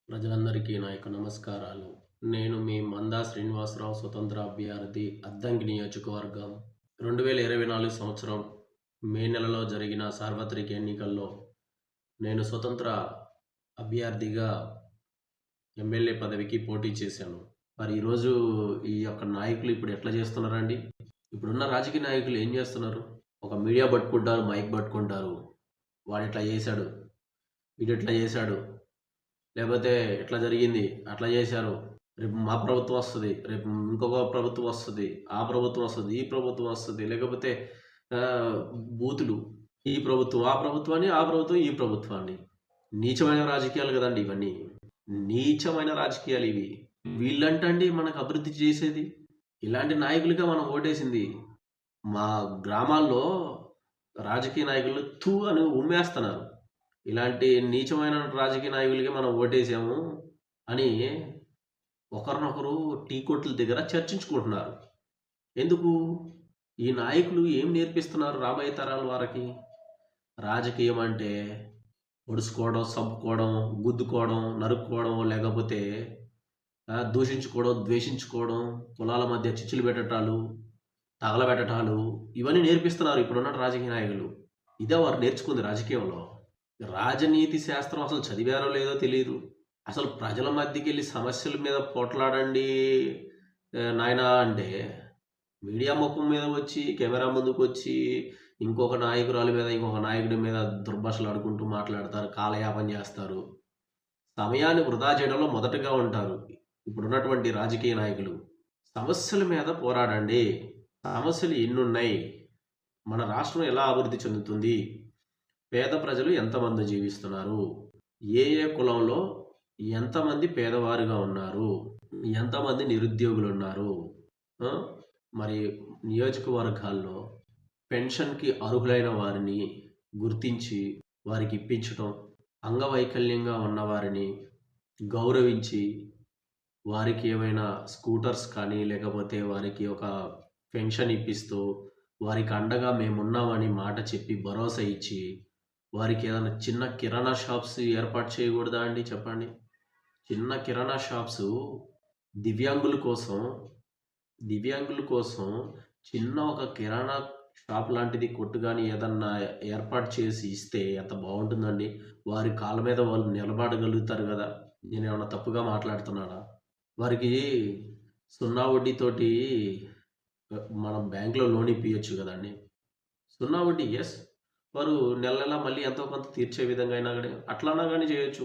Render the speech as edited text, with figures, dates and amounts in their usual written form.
ప్రజలందరికీ నా యొక్క నమస్కారాలు. నేను మీ మందా శ్రీనివాసరావు, స్వతంత్ర అభ్యర్థి, అద్దంకి నియోజకవర్గం. 2024 సంవత్సరం మే నెలలో జరిగిన సార్వత్రిక ఎన్నికల్లో నేను స్వతంత్ర అభ్యర్థిగా ఎమ్మెల్యే పదవికి పోటీ చేశాను. మరి ఈరోజు ఈ యొక్క నాయకులు ఇప్పుడు ఎట్లా చేస్తున్నారండి? ఇప్పుడున్న రాజకీయ నాయకులు ఏం చేస్తున్నారు? ఒక మీడియా పట్టుకుంటారు, మైక్ పట్టుకుంటారు. వాడిట్లా చేశాడు, వీడిట్లా చేశాడు, లేకపోతే ఎట్లా జరిగింది, అట్లా చేశారు, రేపు మా ప్రభుత్వం వస్తుంది, రేపు ఇంకొక ప్రభుత్వం వస్తుంది, ఆ ప్రభుత్వం వస్తుంది, ఈ ప్రభుత్వం వస్తుంది, లేకపోతే బూతులు, ఈ ప్రభుత్వం ఆ ప్రభుత్వాన్ని, ఆ ప్రభుత్వం ఈ ప్రభుత్వాన్ని. నీచమైన రాజకీయాలు కదండి ఇవన్నీ. నీచమైన రాజకీయాలు ఇవి. వీళ్ళంటండి మనకు అభివృద్ధి చేసేది. ఇలాంటి నాయకులుగా మనం ఓటేసింది. మా గ్రామాల్లో రాజకీయ నాయకులు తూ అని ఉమ్మేస్తున్నారు. ఇలాంటి నీచమైన రాజకీయ నాయకులకి మనం ఓటేసాము అని ఒకరినొకరు టీ కొట్ల దగ్గర చర్చించుకుంటున్నారు. ఎందుకు? ఈ నాయకులు ఏం నేర్పిస్తున్నారు రాబోయే తరాల వారికి? రాజకీయం అంటే ఒడుచుకోవడం, చంపుకోవడం, గుద్దుకోవడం, నరుక్కోవడం, లేకపోతే దూషించుకోవడం, ద్వేషించుకోవడం, కులాల మధ్య చిచ్చులు పెట్టటాలు, తగలబెట్టటాలు, ఇవన్నీ నేర్పిస్తున్నారు ఇప్పుడున్న రాజకీయ నాయకులు. ఇదే వారు నేర్చుకుంది రాజకీయంలో. రాజనీతి శాస్త్రం అసలు చదివారో లేదో తెలియదు. అసలు ప్రజల మధ్యకెళ్ళి సమస్యల మీద పోట్లాడండి నాయనా అంటే, మీడియా ముఖం మీద వచ్చి, కెమెరా ముందుకు వచ్చి, ఇంకొక నాయకురాలి మీద, ఇంకొక నాయకుడి మీద దుర్భాషలు ఆడుకుంటూ మాట్లాడతారు, కాలయాపన చేస్తారు. సమయాన్ని వృధా చేయడంలో మొదటగా ఉంటారు ఇప్పుడున్నటువంటి రాజకీయ నాయకులు. సమస్యల మీద పోరాడండి. సమస్యలు ఎన్నున్నాయి? మన రాష్ట్రం ఎలా అభివృద్ధి చెందుతుంది? పేద ప్రజలు ఎంతమంది జీవిస్తున్నారు? ఏ ఏ కులంలో ఎంతమంది పేదవారుగా ఉన్నారు? ఎంతమంది నిరుద్యోగులు ఉన్నారు? మరి నియోజకవర్గాల్లో పెన్షన్కి అర్హులైన వారిని గుర్తించి వారికి ఇప్పించటం, అంగవైకల్యంగా ఉన్నవారిని గౌరవించి వారికి ఏమైనా స్కూటర్స్ కానీ, లేకపోతే వారికి ఒక పెన్షన్ ఇప్పిస్తూ వారికి అండగా మేమున్నామని మాట చెప్పి భరోసా ఇచ్చి వారికి ఏదైనా చిన్న కిరాణా షాప్స్ ఏర్పాటు చేయకూడదా అండి చెప్పండి? చిన్న కిరాణా షాప్స్ దివ్యాంగుల కోసం దివ్యాంగుల కోసం చిన్న ఒక కిరాణా షాప్ లాంటిది కొట్టు కానీ ఏదన్నా ఏర్పాటు చేసి ఇస్తే ఎంత బాగుంటుందండి. వారి కాళ్ళ మీద వాళ్ళు నిలబడగలుగుతారు కదా. నేనేమన్నా తప్పుగా మాట్లాడుతున్నానా? వారికి సున్నా వడ్డీతోటి మనం బ్యాంకులో లోన్ ఇప్పియచ్చు కదండి. సున్నా వడ్డీ, ఎస్. వారు నెల నెల మళ్ళీ ఎంతో కొంత తీర్చే విధంగా అయినా కానీ అట్లన్నా కానీ చేయొచ్చు.